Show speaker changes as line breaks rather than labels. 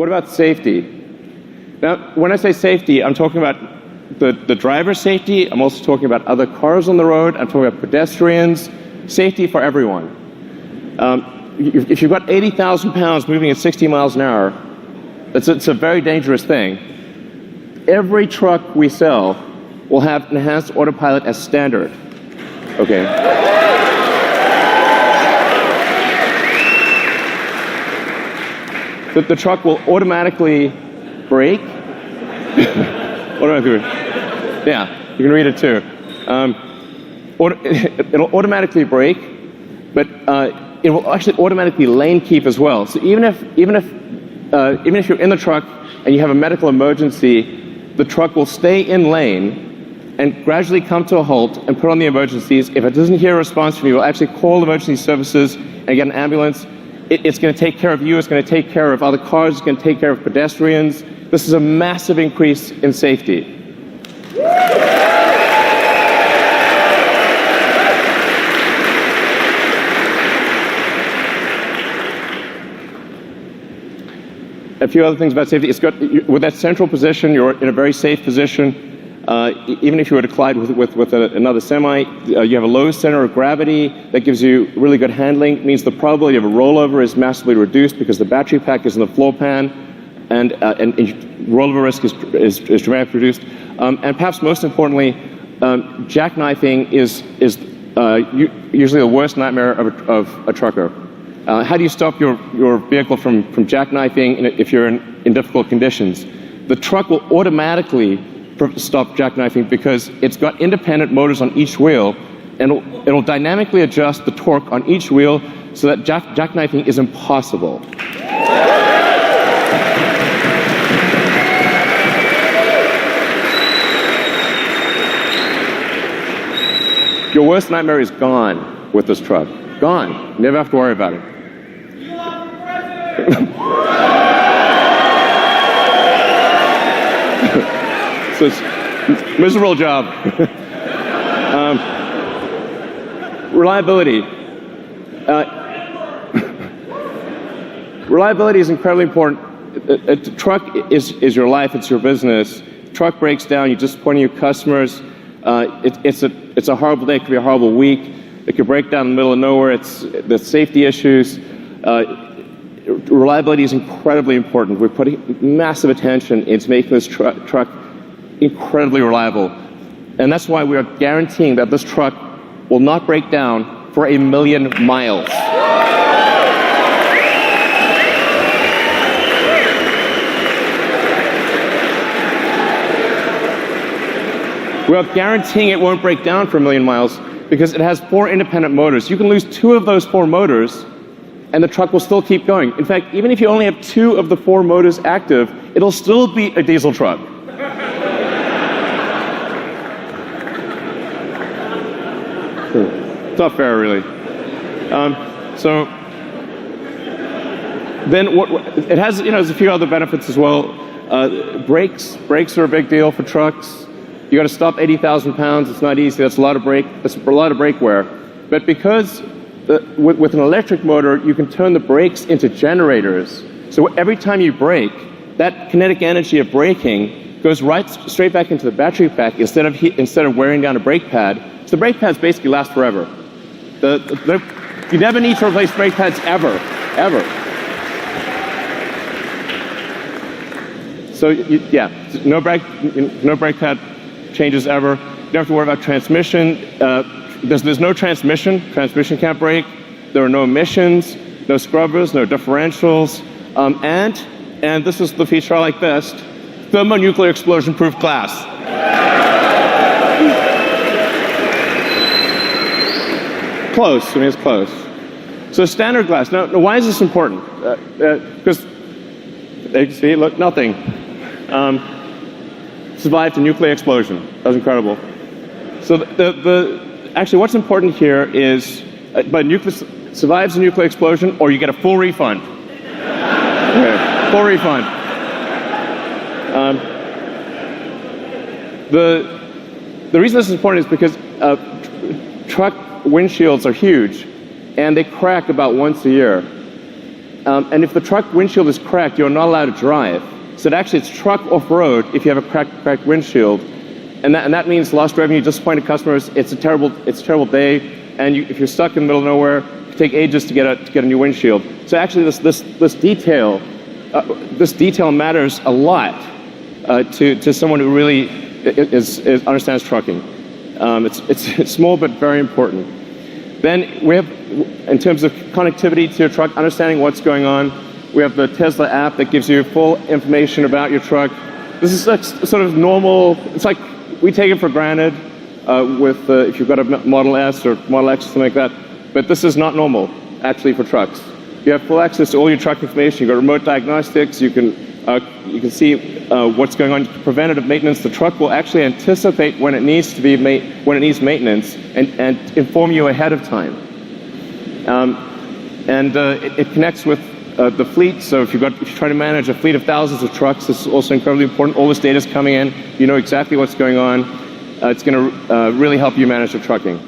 What about safety? Now, when I say safety, I'm talking about the driver's safety. I'm also talking about other cars on the road. I'm talking about pedestrians. Safety for everyone. If you've got 80,000 pounds moving at 60 miles an hour, it's a very dangerous thing. Every truck we sell will have enhanced autopilot as standard. Okay. The truck will automatically brake. Yeah, you can read it too. It'll automatically brake, but it will actually automatically lane keep as well. So even if you're in the truck and you have a medical emergency, the truck will stay in lane and gradually come to a halt and put on the emergencies. If it doesn't hear a response from you, it will actually call emergency services and get an ambulance. It's going to take care of you. It's going to take care of other cars. It's going to take care of pedestrians. This is a massive increase in safety. A few other things about safety. With that central position, you're in a very safe position. Even if you were to collide with another semi, you have a low center of gravity that gives you really good handling. It means the probability of a rollover is massively reduced because the battery pack is in the floor pan, and rollover risk is dramatically reduced. And perhaps most importantly, jackknifing is usually the worst nightmare of a trucker. How do you stop your vehicle from jackknifing if you're in difficult conditions? The truck will automatically stop jackknifing because it's got independent motors on each wheel, and it'll dynamically adjust the torque on each wheel so that jackknifing is impossible. Your worst nightmare is gone with this truck. Gone. You never have to worry about it. So it's a miserable job. Reliability. Reliability is incredibly important. A truck is your life. It's your business. Truck breaks down. You disappoint your customers. It's a horrible day. It could be a horrible week. It could break down in the middle of nowhere. It's the safety issues. Reliability is incredibly important. We're putting massive attention into making this truck incredibly reliable. And that's why we are guaranteeing that this truck will not break down for 1,000,000 miles. We are guaranteeing it won't break down for 1,000,000 miles because it has 4 independent motors. You can lose 2 of those 4 motors and the truck will still keep going. In fact, even if you only have 2 of the 4 motors active, it'll still be a diesel truck. It's not fair, really. So then it has, there's a few other benefits as well. Brakes are a big deal for trucks. You got to stop 80,000 pounds. It's not easy. That's a lot of brake wear. But because with an electric motor, you can turn the brakes into generators. So every time you brake, that kinetic energy of braking goes straight back into the battery pack instead of wearing down a brake pad. So the brake pads basically last forever. You never need to replace brake pads ever. So no brake pad changes ever. You don't have to worry about transmission. There's no transmission. Transmission can't brake. There are no emissions, no scrubbers, no differentials, and this is the feature I like best: thermonuclear explosion-proof glass. Close. I mean, it's close. So standard glass. Now why is this important? Because see, look, nothing. Survived a nuclear explosion. That was incredible. So actually, what's important here is, survives a nuclear explosion, or you get a full refund. Okay, full refund. The reason this is important is because truck windshields are huge, and they crack about once a year. And if the truck windshield is cracked, you're not allowed to drive. So actually, it's truck off-road if you have a cracked windshield. And that means lost revenue, disappointed customers. It's a terrible day. And if you're stuck in the middle of nowhere, it can take ages to get a new windshield. So actually, this detail matters a lot to someone who really understands trucking. It's small but very important. Then we have, in terms of connectivity to your truck, understanding what's going on, we have the Tesla app that gives you full information about your truck. This is like sort of normal. It's like we take it for granted if you've got a Model S or Model X or something like that. But this is not normal, actually, for trucks. You have full access to all your truck information. You've got remote diagnostics. You can see what's going on. Preventative maintenance. The truck will actually anticipate when it needs maintenance and inform you ahead of time. It connects with the fleet. So if you're trying to manage a fleet of thousands of trucks, this is also incredibly important. All this data is coming in. You know exactly what's going on. It's going to really help you manage the trucking.